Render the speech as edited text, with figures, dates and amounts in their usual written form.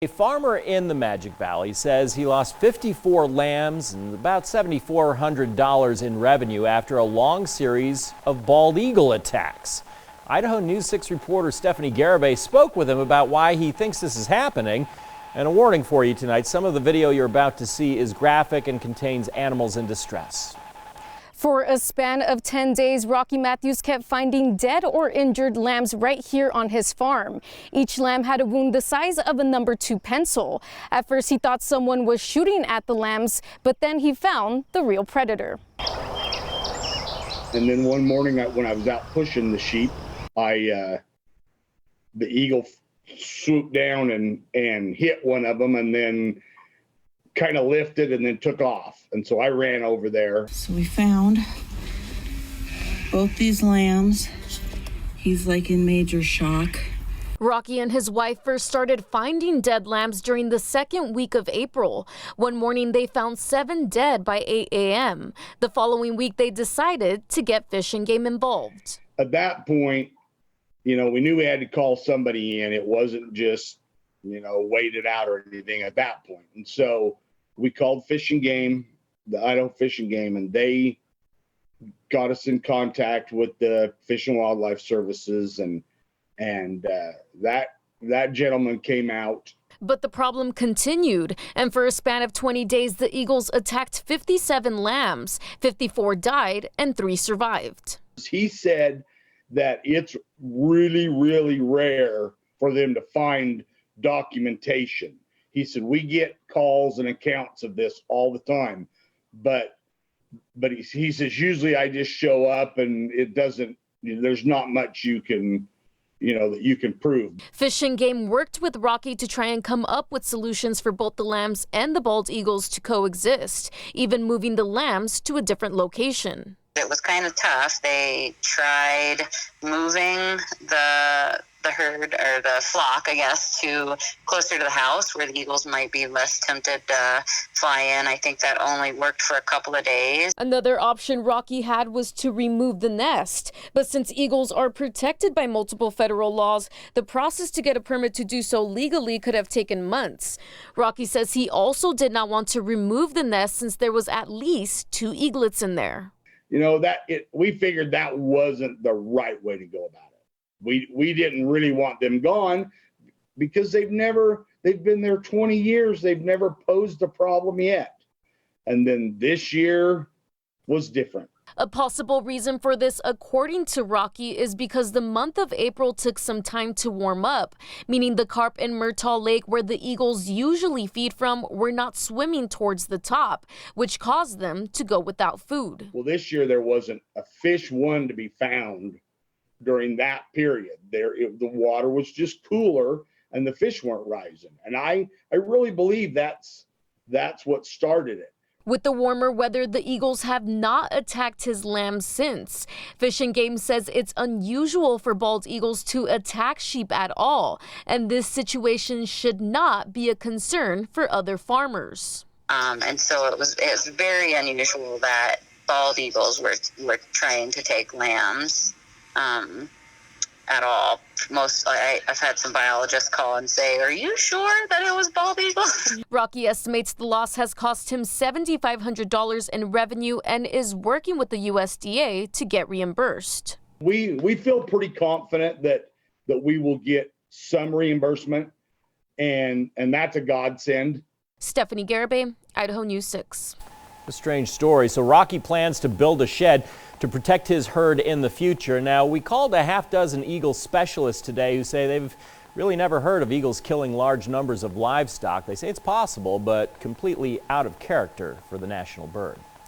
A farmer in the Magic Valley says he lost 54 lambs and about $7,400 in revenue after a long series of bald eagle attacks. Idaho News 6 reporter Stephanie Garibay spoke with him about why he thinks this is happening. And a warning for you tonight, some of the video you're about to see is graphic and contains animals in distress. For a span of 10 days, Rocky Matthews kept finding dead or injured lambs right here on his farm. Each lamb had a wound the size of a number 2 pencil. At first, he thought someone was shooting at the lambs, but then he found the real predator. And then one morning when I was out pushing the sheep, the eagle swooped down and hit one of them and then kind of lifted and then took off. And so I ran over there. So we found both these lambs. He's like in major shock. Rocky and his wife first started finding dead lambs during the second week of April. One morning they found 7 dead by 8 a.m. The following week they decided to get Fish and Game involved. At that point, we knew we had to call somebody in. It wasn't just, wait it out or anything at that point. And so we called Fish and Game, the Idaho Fish and Game, and they got us in contact with the Fish and Wildlife Services, and that gentleman came out. But the problem continued, and for a span of 20 days, the eagles attacked 57 lambs. 54 died and 3 survived. He said that it's really, really rare for them to find documentation. He said, we get calls and accounts of this all the time, but he says, usually I just show up and it doesn't, there's not much you can, that you can prove. Fish and Game worked with Rocky to try and come up with solutions for both the lambs and the bald eagles to coexist, even moving the lambs to a different location. It was kind of tough. They tried moving the herd, or the flock, I guess, to closer to the house where the eagles might be less tempted to fly in. I think that only worked for a couple of days. Another option Rocky had was to remove the nest. But since eagles are protected by multiple federal laws, the process to get a permit to do so legally could have taken months. Rocky says he also did not want to remove the nest since there was at least 2 eaglets in there. We figured that wasn't the right way to go about it. We didn't really want them gone because they've been there 20 years. They've never posed a problem yet. And then this year was different. A possible reason for this, according to Rocky, is because the month of April took some time to warm up, meaning the carp in Murtaugh Lake, where the eagles usually feed from, were not swimming towards the top, which caused them to go without food. Well, this year there wasn't a fish one to be found during that period. The water was just cooler and the fish weren't rising. And I really believe that's what started it. With the warmer weather, the eagles have not attacked his lambs since. Fish and Game says it's unusual for bald eagles to attack sheep at all, and this situation should not be a concern for other farmers. And so it was very unusual that bald eagles were trying to take lambs at all. I've had some biologists call and say, are you sure that it was bald eagles? Rocky estimates the loss has cost him $7,500 in revenue and is working with the USDA to get reimbursed. We feel pretty confident that we will get some reimbursement, and that's a godsend. Stephanie Garibay, Idaho News 6. A strange story. So Rocky plans to build a shed to protect his herd in the future. Now, we called a half-dozen eagle specialists today who say they've really never heard of eagles killing large numbers of livestock. They say it's possible, but completely out of character for the national bird.